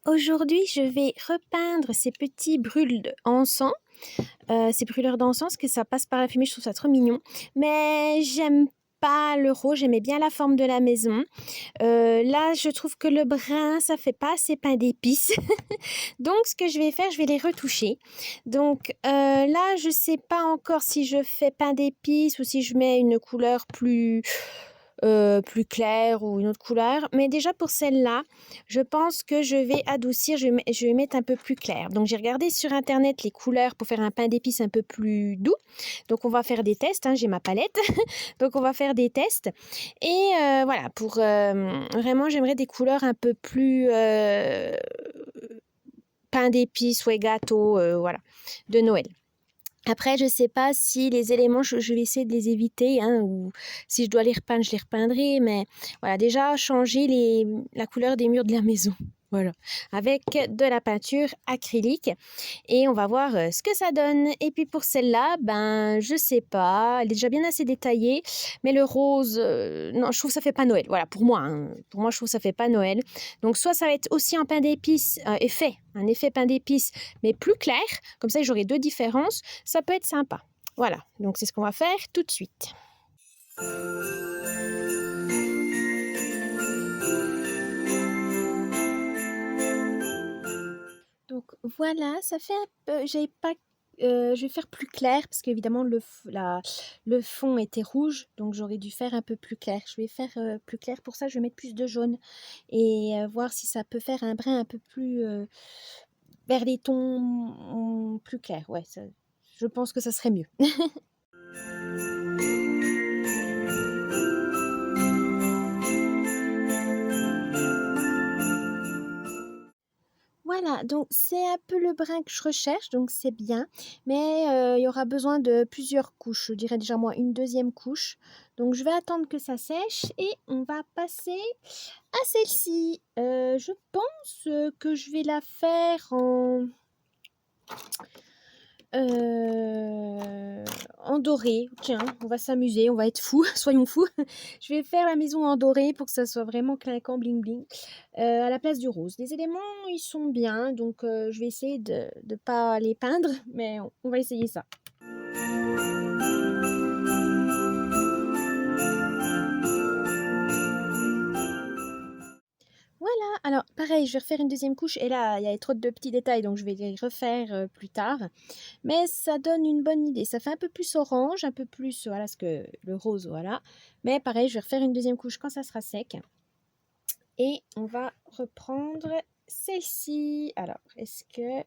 Aujourd'hui, je vais repeindre ces petits brûles d'encens, ces brûleurs d'encens, parce que ça passe par la fumée, je trouve ça trop mignon. Mais j'aime pas le rose, j'aimais bien la forme de la maison. Là, je trouve que le brun, ça fait pas assez pain d'épices. Donc, ce que je vais faire, je vais les retoucher. Donc, là, je sais pas encore si je fais pain d'épices ou si je mets une couleur plus claire ou une autre couleur. Mais déjà pour celle-là, je pense que je vais adoucir, je vais mettre un peu plus clair. Donc j'ai regardé sur internet les couleurs pour faire un pain d'épices un peu plus doux. Donc on va faire des tests, hein, j'ai ma palette. Donc on va faire des tests. Et voilà, pour vraiment j'aimerais des couleurs un peu plus pain d'épices, ouais, gâteau, voilà, de Noël. Après, je ne sais pas si les éléments, je vais essayer de les éviter, hein, ou si je dois les repeindre, je les repeindrai. Mais voilà, déjà, changer la couleur des murs de la maison. Voilà, avec de la peinture acrylique. Et on va voir ce que ça donne. Et puis pour celle-là, ben, je sais pas. Elle est déjà bien assez détaillée. Mais le rose, non, je trouve que ça fait pas Noël. Voilà, pour moi. Hein. Pour moi, je trouve que ça fait pas Noël. Donc, soit ça va être aussi un pain d'épices, un effet pain d'épices, mais plus clair. Comme ça, j'aurai deux différences. Ça peut être sympa. Voilà, donc c'est ce qu'on va faire tout de suite. Donc voilà, ça fait un peu, j'avais pas, je vais faire plus clair parce qu'évidemment le fond était rouge, donc j'aurais dû faire un peu plus clair. Je vais faire plus clair, pour ça je vais mettre plus de jaune et voir si ça peut faire un brin un peu plus vers les tons plus clairs. Ouais, je pense que ça serait mieux. Voilà, donc c'est un peu le brin que je recherche, donc c'est bien. Mais il y aura besoin de plusieurs couches, je dirais déjà moi une deuxième couche. Donc je vais attendre que ça sèche et on va passer à celle-ci. Je pense que je vais la faire en doré. Tiens, on va s'amuser, on va être fous, soyons fous. Je vais faire la maison en doré pour que ça soit vraiment clinquant, bling bling, à la place du rose. Les éléments, ils sont bien, donc je vais essayer de ne pas les peindre, mais on va essayer ça. Voilà, alors pareil, je vais refaire une deuxième couche, et là, il y a trop de petits détails, donc je vais les refaire plus tard. Mais ça donne une bonne idée. Ça fait un peu plus orange, un peu plus, voilà, ce que le rose, voilà. Mais pareil, je vais refaire une deuxième couche quand ça sera sec. Et on va reprendre celle-ci. Alors, est-ce que...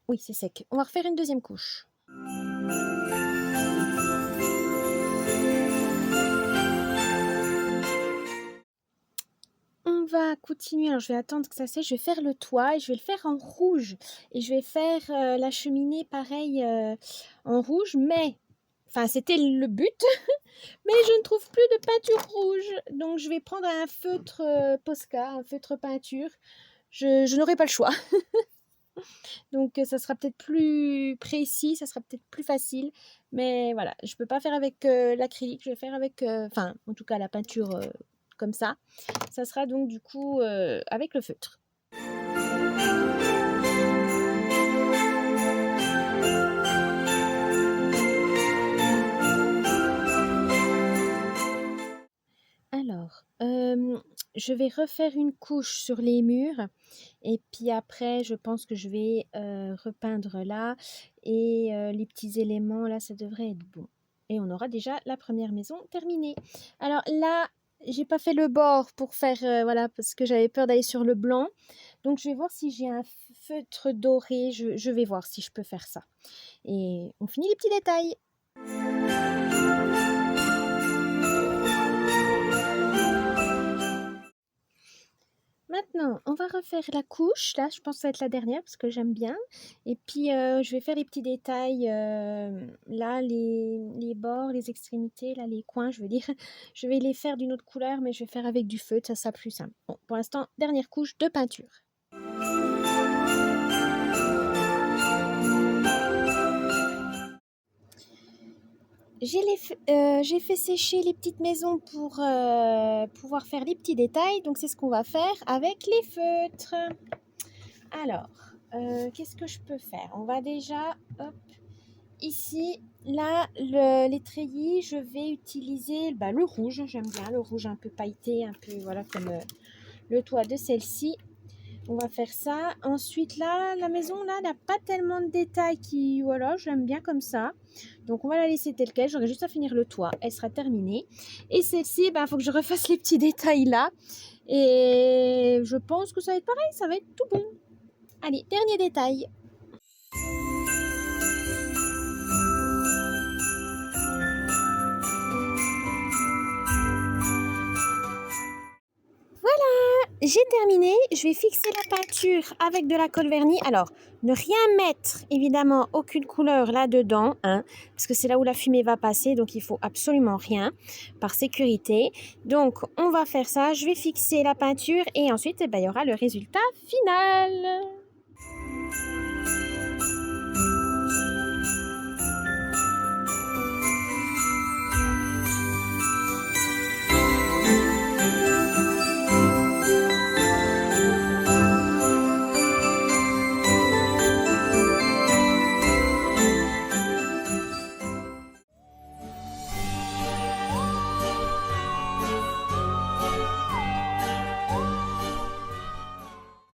Oui, c'est sec. On va refaire une deuxième couche. On va continuer. Alors, je vais attendre que ça sèche. Je vais faire le toit et je vais le faire en rouge. Et je vais faire la cheminée, pareil, en rouge. Mais, enfin, c'était le but. Mais je ne trouve plus de peinture rouge. Donc, je vais prendre un feutre Posca, un feutre peinture. Je n'aurai pas le choix. Donc, ça sera peut-être plus précis, ça sera peut-être plus facile. Mais voilà, je ne peux pas faire avec l'acrylique. Je vais faire avec, enfin, en tout cas, la peinture comme ça. Ça sera donc du coup avec le feutre. Alors, je vais refaire une couche sur les murs et puis après, je pense que je vais repeindre là et les petits éléments là, ça devrait être bon. Et on aura déjà la première maison terminée. Alors là, j'ai pas fait le bord pour faire, voilà, parce que j'avais peur d'aller sur le blanc. Donc je vais voir si j'ai un feutre doré, je vais voir si je peux faire ça. Et on finit les petits détails. Maintenant, on va refaire la couche. Là, je pense que ça va être la dernière parce que j'aime bien. Et puis, je vais faire les petits détails. Là, les bords, les extrémités, là, les coins, je veux dire. Je vais les faire d'une autre couleur, mais je vais faire avec du feutre. Ça sera plus simple. Bon, pour l'instant, dernière couche de peinture. J'ai fait sécher les petites maisons pour pouvoir faire les petits détails. Donc, c'est ce qu'on va faire avec les feutres. Alors, qu'est-ce que je peux faire? On va déjà, hop, ici, là, les treillis, je vais utiliser le rouge. J'aime bien le rouge un peu pailleté, un peu, voilà, comme le toit de celle-ci. On va faire ça. Ensuite, là, la maison, là, n'a pas tellement de détails qui, voilà, j'aime bien comme ça. Donc, on va la laisser telle quelle. J'aurai juste à finir le toit. Elle sera terminée. Et celle-ci, il faut que je refasse les petits détails là. Et je pense que ça va être pareil. Ça va être tout bon. Allez, dernier détail. J'ai terminé, je vais fixer la peinture avec de la colle vernis. Alors, ne rien mettre, évidemment, aucune couleur là-dedans, hein, parce que c'est là où la fumée va passer, donc il faut absolument rien, par sécurité. Donc, on va faire ça, je vais fixer la peinture et ensuite, il y aura le résultat final.